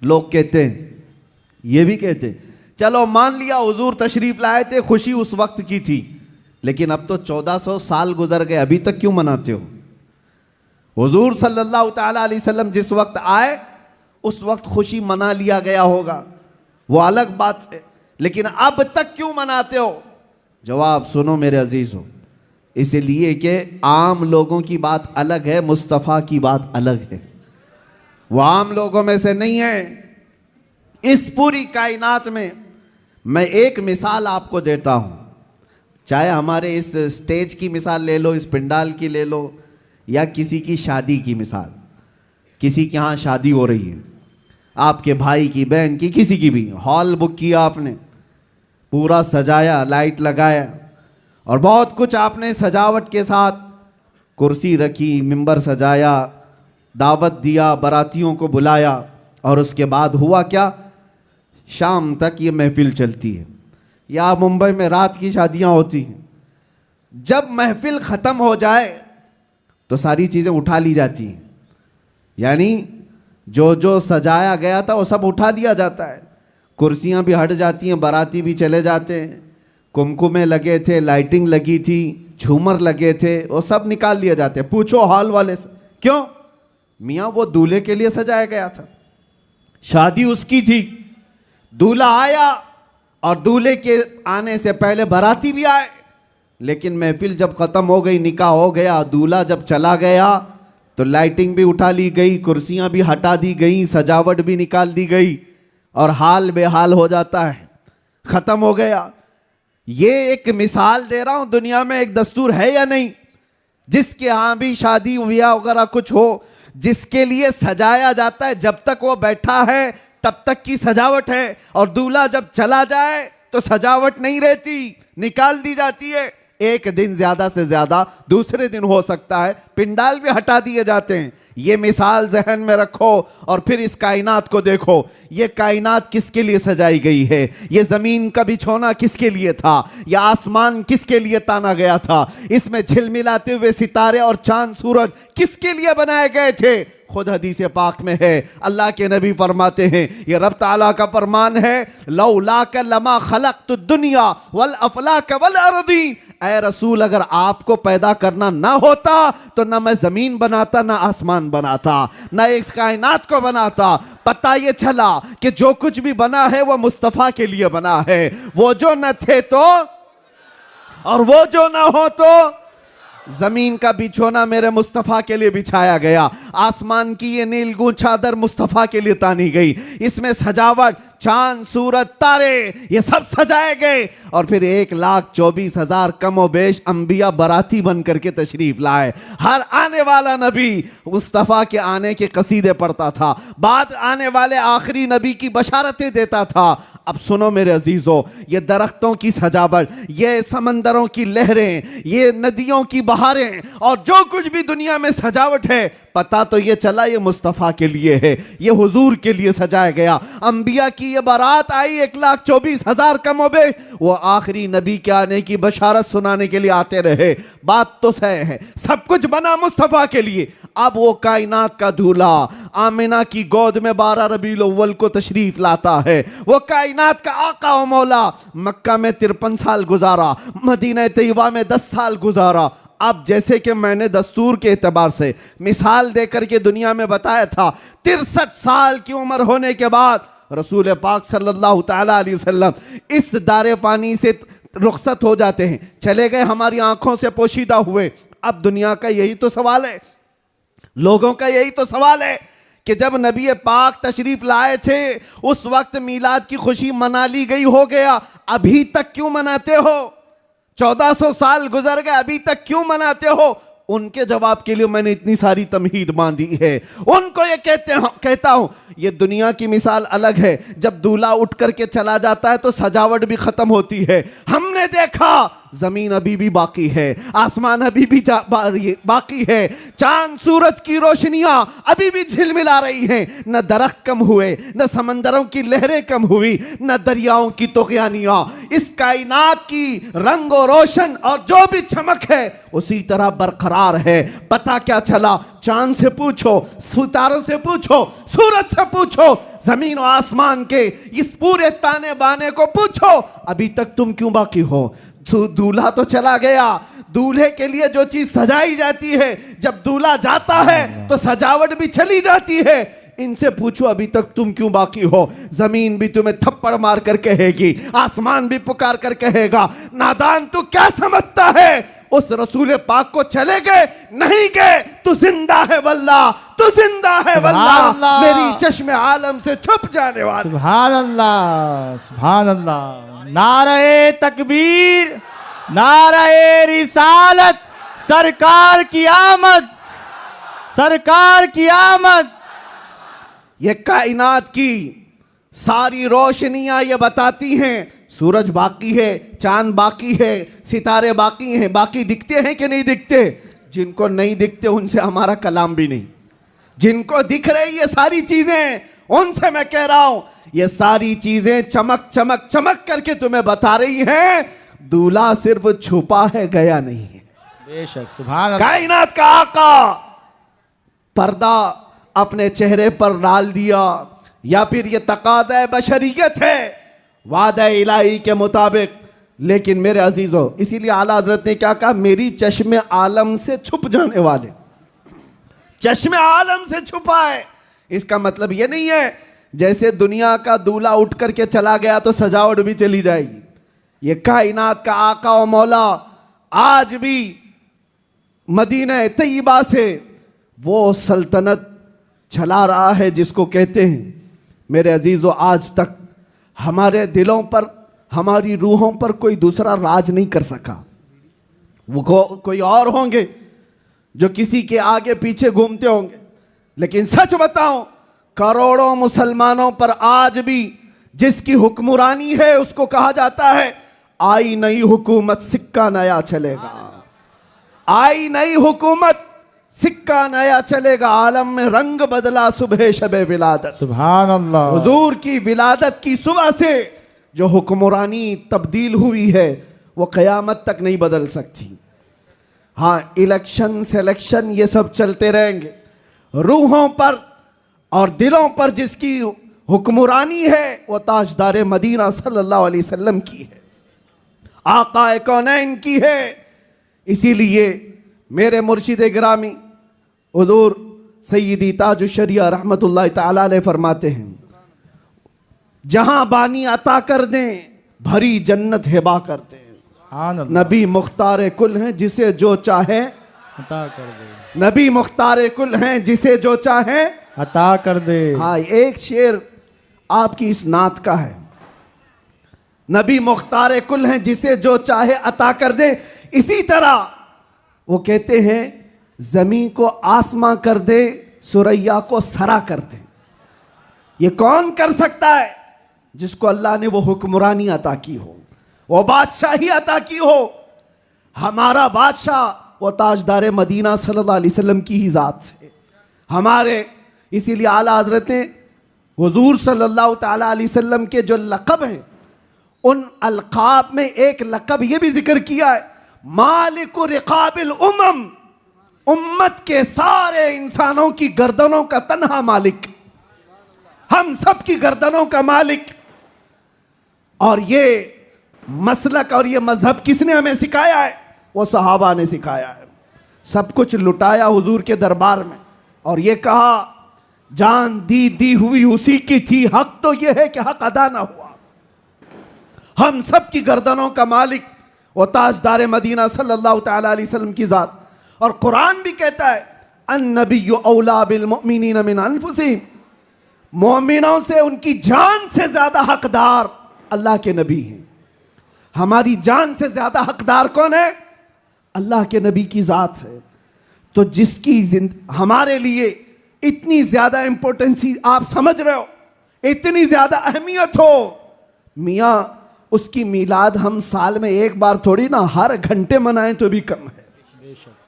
लोग कहते हैं, ये भी कहते हैं, चलो मान लिया हुजूर तशरीफ लाए थे, खुशी उस वक्त की थी, लेकिन अब तो 1400 साल गुजर गए, अभी तक क्यों मनाते हो? हुजूर सल्लल्लाहु ताला अलैहि वसल्लम जिस वक्त आए उस वक्त खुशी मना लिया गया होगा, वो अलग बात है, लेकिन अब तक क्यों मनाते हो? जवाब सुनो मेरे अजीज हो, इसलिए कि आम लोगों की बात अलग है, मुस्तफ़ा की बात अलग है। वो आम लोगों में से नहीं है। इस पूरी कायनात में मैं एक मिसाल आपको देता हूं, चाहे हमारे इस स्टेज की मिसाल ले लो, इस पंडाल की ले लो, या किसी की शादी की मिसाल। किसी के यहाँ शादी हो रही है, आपके भाई की, बहन की, किसी की भी, हॉल बुक किया आपने, पूरा सजाया, लाइट लगाया और बहुत कुछ आपने सजावट के साथ, कुर्सी रखी, मिंबर सजाया, दावत दिया, बारातियों को बुलाया, और उसके बाद हुआ क्या? शाम तक ये महफिल चलती है। या मुंबई में रात की शादियां होती हैं, जब महफिल ख़त्म हो जाए तो सारी चीज़ें उठा ली जाती हैं, यानी जो जो सजाया गया था वो सब उठा लिया जाता है, कुर्सियां भी हट जाती हैं, बाराती भी चले जाते हैं, कुमकुमे लगे थे, लाइटिंग लगी थी, झूमर लगे थे, वो सब निकाल लिए जाते हैं। पूछो हॉल वाले से, क्यों? मियाँ वो दूल्हे के लिए सजाया गया था, शादी उसकी थी, दूल्हा आया और दूल्हे के आने से पहले बाराती भी आए, लेकिन महफिल जब ख़त्म हो गई, निकाह हो गया, दूल्हा जब चला गया तो लाइटिंग भी उठा ली गई, कुर्सियां भी हटा दी गई, सजावट भी निकाल दी गई, और हाल बेहाल हो जाता है, ख़त्म हो गया। ये एक मिसाल दे रहा हूं, दुनिया में एक दस्तूर है या नहीं, जिसके यहाँ भी शादी ब्याह वगैरह कुछ हो, जिसके लिए सजाया जाता है, जब तक वो बैठा है तब तक की सजावट है, और दूल्हा जब चला जाए तो सजावट नहीं रहती, निकाल दी जाती है। एक दिन ज्यादा से ज्यादा दूसरे दिन हो सकता है, पिंडाल भी हटा दिए जाते हैं। ये मिसाल जहन में रखो और फिर इस कायनात को देखो, ये कायनात किसके लिए सजाई गई है? ये जमीन का बिछोना किसके लिए था? यह आसमान किसके लिए ताना गया था? इसमें झिलमिलाते हुए सितारे और चांद सूरज किसके लिए बनाए गए थे? खुद हदीस पाक में है, अल्लाह के नबी फरमाते हैं, ये रब ताला का फरमान है, लौलाक लमा खलक़तु दुनिया वल अफलाक वल अर्दी। ऐ रसूल, अगर आपको पैदा करना ना होता तो ना मैं जमीन बनाता, ना आसमान बनाता, ना इस कायनात को बनाता। पता ये चला कि जो कुछ भी बना है वो मुस्तफ़ा के लिए बना है। वो जो न थे तो, और वो जो ना हो तो, जमीन का बिछोना मेरे मुस्तफ़ा के लिए बिछाया गया, आसमान की ये नीलगूं चादर मुस्तफ़ा के लिए तानी गई, इसमें सजावट, चांद सूरज तारे, ये सब सजाए गए, और फिर 1,24,000 कमो बेश अंबिया बराती बन करके तशरीफ लाए। हर आने वाला नबी मुस्तफ़ा के आने के कसीदे पढ़ता था, बाद आने वाले आखिरी नबी की बशारतें देता था। अब सुनो मेरे अजीजों, ये दरख्तों की सजावट, ये समंदरों की लहरें, ये नदियों की बहारें, और जो कुछ भी दुनिया में सजावट है, पता तो ये चला ये मुस्तफ़ा के लिए है, ये हुजूर के लिए सजाया गया। अंबिया की ये बारात आई 1,24,000 कमोबे, वो आखिरी नबी के आने की बशारत सुनाने के लिए आते रहे। बात तो सही है, सब कुछ बना मुस्तफ़ा के लिए। अब वो कायनात का दूल्हा आमिना की गोद में 12 रबीउल अव्वल को तशरीफ लाता है। वो कायनात का आका व मौला मक्का में 53 साल गुजारा, मदीना तैयबा में 10 साल गुजारा। अब जैसे कि मैंने दस्तूर के एतबार से मिसाल देकर के दुनिया में बताया था, 63 साल की उम्र होने के बाद रसूल पाक सल्लल्लाहु ताला अलैहि वसल्लम इस दारे पानी से रुखसत हो जाते हैं, चले गए, हमारी आंखों से पोशीदा हुए। अब दुनिया का यही तो सवाल है, लोगों का यही तो सवाल है कि जब नबी पाक तशरीफ लाए थे उस वक्त मीलाद की खुशी मना ली गई, हो गया, अभी तक क्यों मनाते हो? 1400 साल गुजर गए, अभी तक क्यों मनाते हो? उनके जवाब के लिए मैंने इतनी सारी तमहीद बांधी है। उनको ये कहता हूं, ये दुनिया की मिसाल अलग है, जब दूल्हा उठ करके चला जाता है तो सजावट भी खत्म होती है। हमने देखा जमीन अभी भी बाकी है, आसमान अभी भी बाकी है, चांद सूरज की रोशनियां अभी भी झिलमिला रही हैं। न दरख्त कम हुए, न समंदरों की लहरें कम हुई, न दरियाओं की तुग़यानियां। इस कायनात की रंग और रोशन और जो भी चमक है उसी तरह बरकरार है। पता क्या चला? चांद से पूछो, सितारों से पूछो, सूरज से पूछो, जमीन और आसमान के इस पूरे ताने बाने को पूछो, अभी तक तुम क्यों बाकी हो? दूल्हा तो चला गया, दूल्हे के लिए जो चीज सजाई जाती है, जब दूल्हा जाता है तो सजावट भी चली जाती है। इनसे पूछो अभी तक तुम क्यों बाकी हो? जमीन भी तुम्हें थप्पड़ मार कर कहेगी, आसमान भी पुकार कर कहेगा, नादान तू क्या समझता है? उस रसूल पाक को चले गए नहीं गए, तू जिंदा है वल्लाह, तू जिंदा है वल्लाह, मेरी चश्मे आलम से छुप जाने वाला। सुभान अल्लाह, सुभान अल्लाह। नारे तकबीर, नारे रिसालत, सरकार की आमद, सरकार की आमद। ये कायनात की सारी रोशनियां ये बताती हैं, सूरज बाकी है, चांद बाकी है, सितारे बाकी हैं। बाकी दिखते हैं कि नहीं दिखते? जिनको नहीं दिखते उनसे हमारा कलाम भी नहीं। जिनको दिख रही ये सारी चीजें, उनसे मैं कह रहा हूं, ये सारी चीजें चमक चमक चमक करके तुम्हें बता रही हैं, दूल्हा सिर्फ छुपा है, गया नहीं है। बेशक, सुभान अल्लाह। कायनात का आका पर्दा अपने चेहरे पर डाल दिया, या फिर ये तकाज़ा बशरियत है वादा इलाही के मुताबिक। लेकिन मेरे अजीजों, इसीलिए आला हजरत ने क्या कहा? मेरी चश्मे आलम से छुप जाने वाले, चश्मे आलम से छुपा है। इसका मतलब ये नहीं है जैसे दुनिया का दूल्हा उठ करके चला गया तो सजावट भी चली जाएगी। ये कायनात का आका और मौला आज भी मदीना तैयबा से वो सल्तनत चला रहा है जिसको कहते हैं, मेरे अजीजों, आज तक हमारे दिलों पर, हमारी रूहों पर कोई दूसरा राज नहीं कर सका। वो कोई और होंगे जो किसी के आगे पीछे घूमते होंगे, लेकिन सच बताऊं, करोड़ों मुसलमानों पर आज भी जिसकी हुक्मरानी है उसको कहा जाता है, आई नई हुकूमत सिक्का नया चलेगा, आई नई हुकूमत सिक्का नया चलेगा। आलम में रंग बदला सुबह शबे विलादत। सुभान अल्लाह। हुजूर की विलादत की सुबह से जो हुक्मरानी तब्दील हुई है वो क़यामत तक नहीं बदल सकती। हाँ, इलेक्शन सिलेक्शन ये सब चलते रहेंगे, रूहों पर और दिलों पर जिसकी हुक्मरानी है वो ताजदार मदीना सल्लल्लाहु अलैहि वसल्लम की है, आकाए कौनैन की है। इसीलिए मेरे मुर्शिद गिरामी हुजूर सय्यदी ताजुश शरिया रहमतुल्लाह तआला अलैह फरमाते हैं, जहां बानी अता कर दें भरी जन्नत हिबा कर दें। नबी मुख्तार कुल हैं जिसे जो चाहे अता कर दे, नबी मुख्तार कुल हैं जिसे जो चाहे अता कर दे। हाँ, एक शेर आपकी इस नात का है, नबी मुख्तार कुल हैं जिसे जो चाहे अता कर दे। इसी तरह वो कहते हैं, जमीन को आसमां कर दे, सुरैया को सरा कर दे। ये कौन कर सकता है? जिसको अल्लाह ने वो हुक्मरानी अता की हो, वो बादशाही अता की हो। हमारा बादशाह वो ताजदार मदीना सल्लल्लाहु अलैहि वसल्लम की ही जात है हमारे। इसीलिए आला हजरत ने हुजूर सल्लल्लाहु ताला अलैहि वसल्लम के जो लक़ब हैं, उन अलक़ाब में एक लक़ब ये भी जिक्र किया है, मालिक रिक़ाबिल उम्म, उम्मत के सारे इंसानों की गर्दनों का तन्हा मालिक, हम सब की गर्दनों का मालिक। और ये मसलक और ये मजहब किसने हमें सिखाया है? वो सहाबा ने सिखाया है। सब कुछ लुटाया हुजूर के दरबार में और ये कहा, जान दी हुई उसी की थी, हक तो ये है कि हक अदा ना हुआ। हम सब की गर्दनों का मालिक वो ताजदार मदीना सल्लल्लाहु ताला अलैहि वसल्लम की जात। और कुरान भी कहता है, अन्नबिय्यु औला बिल मुमिनीन मिन अनफुसिहिम, मोमिनों से उनकी जान से ज्यादा हकदार अल्लाह के नबी हैं। हमारी जान से ज्यादा हकदार कौन है? अल्लाह के नबी की जात है। तो जिसकी हमारे लिए इतनी ज्यादा इंपॉर्टेंसी आप समझ रहे हो, इतनी ज्यादा अहमियत हो, मियाँ उसकी मीलाद हम साल में एक बार थोड़ी ना हर घंटे मनाएं तो भी कम है। बेशक